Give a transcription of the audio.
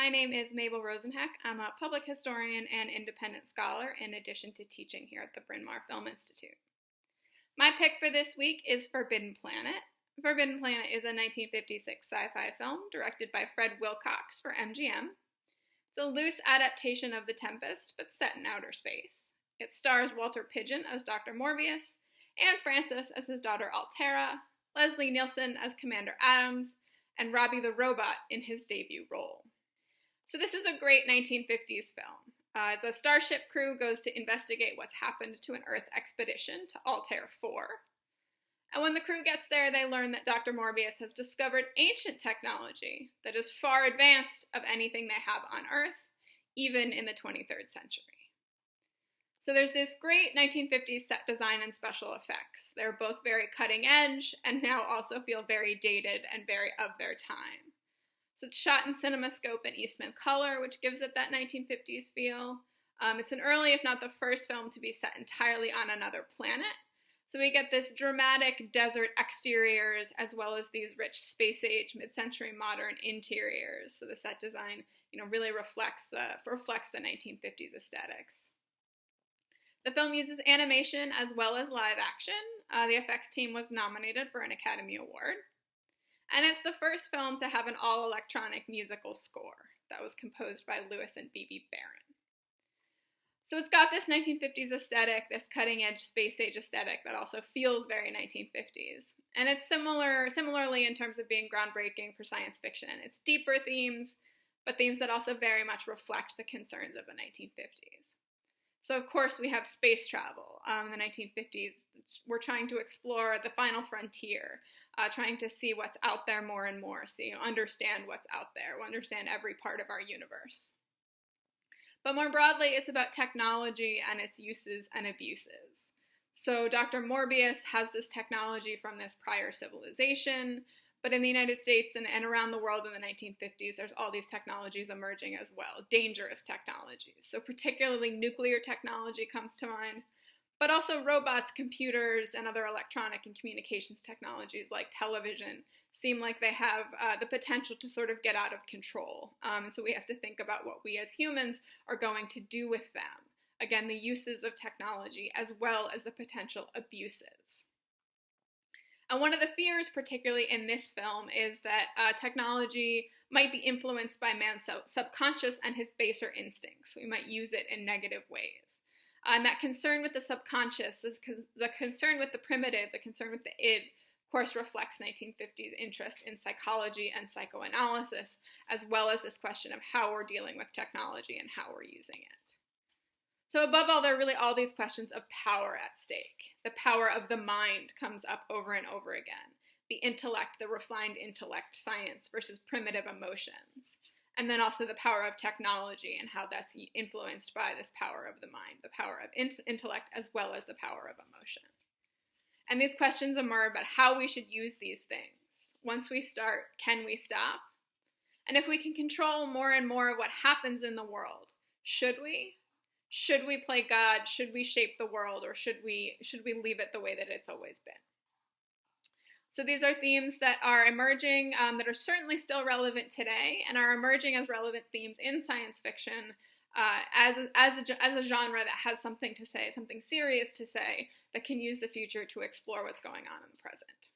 My name is Mabel Rosenheck. I'm a public historian and independent scholar in addition to teaching here at the Bryn Mawr Film Institute. My pick for this week is Forbidden Planet. Forbidden Planet is a 1956 sci-fi film directed by Fred Wilcox for MGM. It's a loose adaptation of The Tempest, but set in outer space. It stars Walter Pidgeon as Dr. Morbius, Anne Francis as his daughter Altera, Leslie Nielsen as Commander Adams, and Robbie the Robot in his debut role. So this is a great 1950s film. The starship crew goes to investigate what's happened to an Earth expedition to Altair 4. And when the crew gets there, they learn that Dr. Morbius has discovered ancient technology that is far advanced of anything they have on Earth, even in the 23rd century. So there's this great 1950s set design and special effects. They're both very cutting edge and now also feel very dated and very of their time. So it's shot in CinemaScope and Eastman color, which gives it that 1950s feel. It's an early, if not the first film to be set entirely on another planet. So we get this dramatic desert exteriors as well as these rich space age, mid-century modern interiors. So the set design, really reflects the 1950s aesthetics. The film uses animation as well as live action. The effects team was nominated for an Academy Award. And it's the first film to have an all-electronic musical score that was composed by Lewis and B.B. Barron. So it's got this 1950s aesthetic, this cutting-edge space-age aesthetic that also feels very 1950s. And it's similarly in terms of being groundbreaking for science fiction. It's deeper themes, but themes that also very much reflect the concerns of the 1950s. So, of course, we have space travel. In the 1950s, we're trying to explore the final frontier, trying to see what's out there more and more, understand what's out there, understand every part of our universe. But more broadly, it's about technology and its uses and abuses. So Dr. Morbius has this technology from this prior civilization, but in the United States and around the world in the 1950s, there's all these technologies emerging as well, dangerous technologies. So particularly nuclear technology comes to mind, but also robots, computers, and other electronic and communications technologies like television seem like they have the potential to sort of get out of control. So we have to think about what we as humans are going to do with them. Again, the uses of technology as well as the potential abuses. And one of the fears, particularly in this film, is that technology might be influenced by man's subconscious and his baser instincts. We might use it in negative ways. And that concern with the subconscious, the concern with the primitive, the concern with the id, of course, reflects 1950s interest in psychology and psychoanalysis, as well as this question of how we're dealing with technology and how we're using it. So above all, there are really all these questions of power at stake. The power of the mind comes up over and over again. The intellect, the refined intellect, science versus primitive emotions. And then also the power of technology and how that's influenced by this power of the mind, the power of intellect as well as the power of emotion. And these questions emerge about how we should use these things. Once we start, can we stop? And if we can control more and more of what happens in the world, should we? Should we play God? Should we shape the world? Or should we leave it the way that it's always been? So these are themes that are emerging, that are certainly still relevant today, and are emerging as relevant themes in science fiction as a genre that has something to say, something serious to say, that can use the future to explore what's going on in the present.